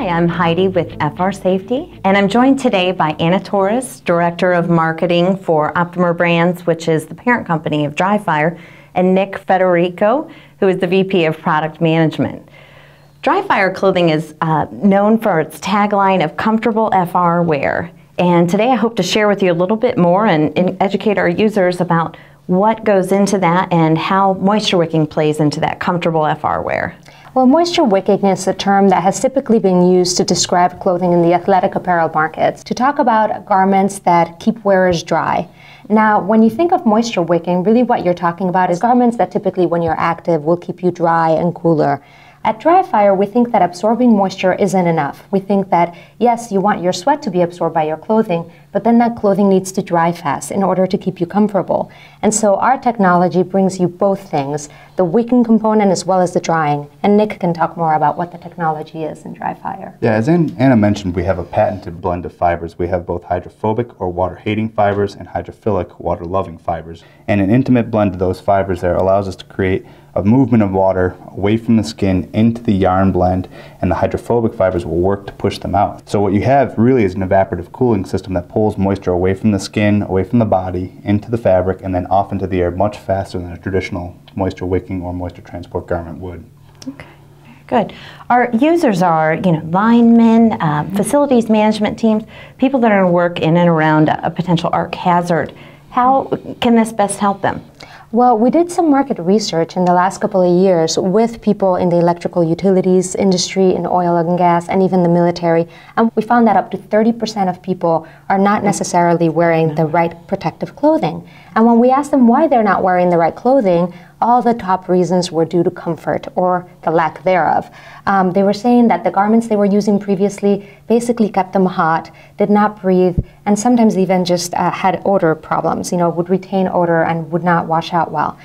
I'm Heidi with FR Safety, and I'm joined today by Anna Torres, Director of Marketing for Optimer Brands, which is the parent company of DRIFIRE, and Nick Federico, who is the VP of Product Management. DRIFIRE Clothing is known for its tagline of comfortable FR wear, and today I hope to share with you a little bit more and educate our users about what goes into that and how moisture wicking plays into that comfortable FR wear. Well, moisture wicking is a term that has typically been used to describe clothing in the athletic apparel markets, to talk about garments that keep wearers dry. Now, when you think of moisture wicking, really what you're talking about is garments that typically when you're active will keep you dry and cooler. At DRIFIRE, we think that absorbing moisture isn't enough. We think that, yes, you want your sweat to be absorbed by your clothing, but then that clothing needs to dry fast in order to keep you comfortable. And so our technology brings you both things, the wicking component as well as the drying. And Nick can talk more about what the technology is in DRIFIRE. Yeah, as Anna mentioned, we have a patented blend of fibers. We have both hydrophobic or water-hating fibers and hydrophilic water-loving fibers. And an intimate blend of those fibers there allows us to create a movement of water away from the skin into the yarn blend, and the hydrophobic fibers will work to push them out. So what you have really is an evaporative cooling system that pulls moisture away from the skin, away from the body, into the fabric, and then off into the air much faster than a traditional moisture wicking or moisture transport garment would. Okay, very good. Our users are, linemen, facilities management teams, people that are going to work in and around a potential arc hazard. How can this best help them? Well, we did some market research in the last couple of years with people in the electrical utilities industry, in oil and gas, and even the military, and we found that up to 30% of people are not necessarily wearing the right protective clothing. And when we asked them why they're not wearing the right clothing, all the top reasons were due to comfort or the lack thereof. They were saying that the garments they were using previously basically kept them hot, did not breathe, and sometimes even just had odor problems, would retain odor and would not wash out well.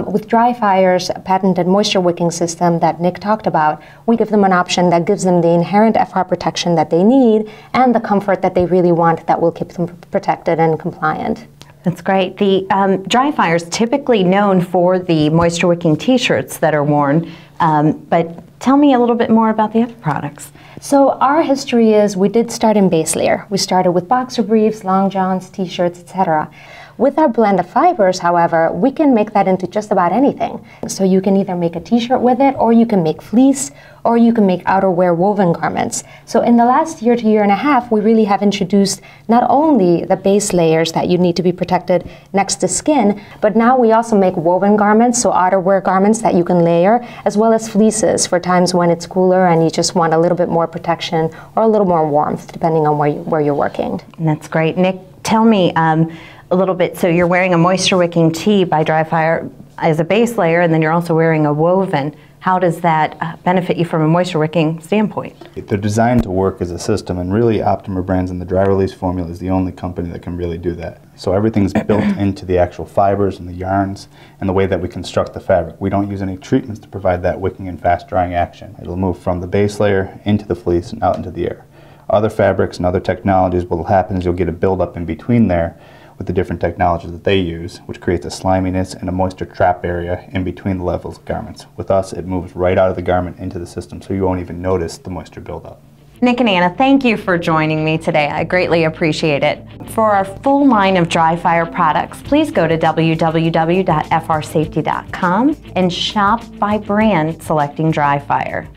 With DRIFIRE's patented moisture wicking system that Nick talked about, we give them an option that gives them the inherent FR protection that they need and the comfort that they really want that will keep them protected and compliant. That's great. The DRIFIRE is typically known for the moisture wicking t-shirts that are worn, but tell me a little bit more about the other products. So our history is we did start in base layer. We started with boxer briefs, long johns, t-shirts, etc. With our blend of fibers, however, we can make that into just about anything. So you can either make a t-shirt with it, or you can make fleece, or you can make outerwear woven garments. So in the last year to year and a half, we really have introduced not only the base layers that you need to be protected next to skin, but now we also make woven garments, so outerwear garments that you can layer, as well as fleeces for times when it's cooler and you just want a little bit more protection or a little more warmth, depending on where you're working. And that's great. Nick, tell me a little bit, so you're wearing a moisture wicking tee by DRIFIRE as a base layer, and then you're also wearing a woven. How does that benefit you from a moisture wicking standpoint? They're designed to work as a system, and really Optimer Brands and the dry release formula is the only company that can really do that. So everything's built into the actual fibers and the yarns and the way that we construct the fabric. We don't use any treatments to provide that wicking and fast drying action. It'll move from the base layer into the fleece and out into the air. Other fabrics and other technologies, what will happen is you'll get a buildup in between there with the different technologies that they use, which creates a sliminess and a moisture trap area in between the levels of garments. With us, it moves right out of the garment into the system, so you won't even notice the moisture buildup. Nick and Anna, thank you for joining me today. I greatly appreciate it. For our full line of DRIFIRE products, please go to www.frsafety.com and shop by brand selecting DRIFIRE.